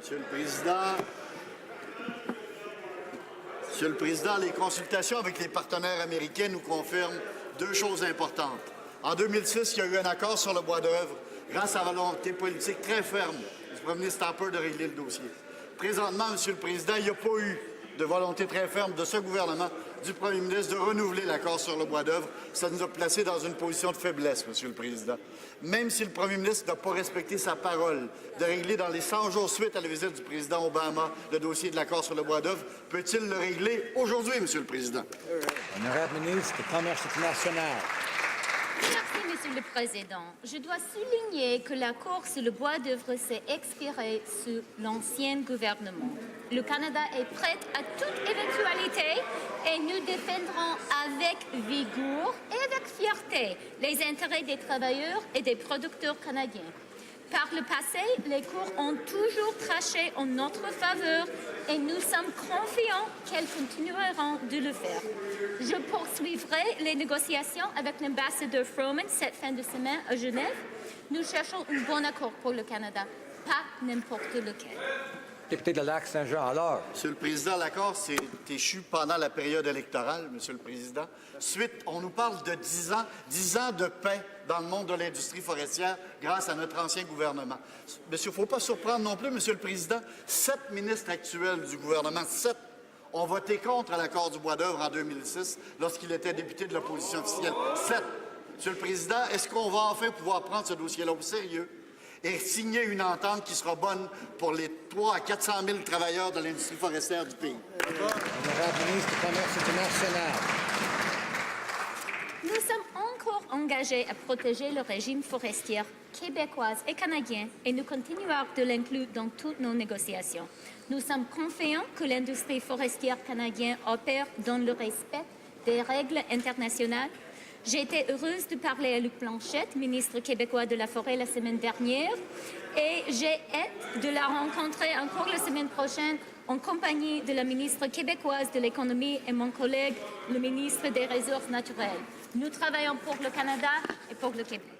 Monsieur le Président, les consultations avec les partenaires américains nous confirment deux choses importantes. En 2006, il y a eu un accord sur le bois d'œuvre grâce à la volonté politique très ferme du premier ministre Harper de régler le dossier. Présentement, Monsieur le Président, il n'y a pas eu de volonté très ferme de ce gouvernement, du premier ministre, de renouveler l'accord sur le bois d'œuvre. Ça nous a placés dans une position de faiblesse, Monsieur le Président. Même si le premier ministre n'a pas respecté sa parole de régler dans les 100 jours suite à la visite du président Obama le dossier de l'accord sur le bois d'œuvre, peut-il le régler aujourd'hui, Monsieur le Président? Honorable ministre du Commerce international. Merci, Monsieur le Président. Je dois souligner que l'accord sur le bois d'œuvre s'est expiré sous l'ancien gouvernement. Le Canada est prêt à toute éventualité et nous défendrons avec vigueur et avec fierté les intérêts des travailleurs et des producteurs canadiens. Par le passé, les cours ont toujours tranché en notre faveur et nous sommes confiants qu'elles continueront de le faire. Je poursuivrai les négociations avec l'ambassadeur Froman cette fin de semaine à Genève. Nous cherchons un bon accord pour le Canada, pas n'importe lequel. Député de Lac-Saint-Jean, alors. Monsieur le Président, l'accord s'est échu pendant la période électorale, Monsieur le Président. Suite, on nous parle de 10 ans de paix dans le monde de l'industrie forestière grâce à notre ancien gouvernement. Monsieur, il ne faut pas surprendre non plus, Monsieur le Président, 7 ministres actuels du gouvernement, 7 ont voté contre l'accord du bois d'œuvre en 2006 lorsqu'il était député de l'opposition officielle. 7. Monsieur le Président, est-ce qu'on va enfin pouvoir prendre ce dossier-là au sérieux et signer une entente qui sera bonne pour les 300 à 400 000 travailleurs de l'industrie forestière du pays? Honorable ministre du Commerce international. Nous sommes encore engagés à protéger le régime forestier québécois et canadien et nous continuerons de l'inclure dans toutes nos négociations. Nous sommes confiants que l'industrie forestière canadienne opère dans le respect des règles internationales. J'ai été heureuse de parler à Luc Blanchette, ministre québécois de la Forêt, la semaine dernière, et j'ai hâte de la rencontrer encore la semaine prochaine en compagnie de la ministre québécoise de l'Économie et mon collègue, le ministre des Ressources naturelles. Nous travaillons pour le Canada et pour le Québec.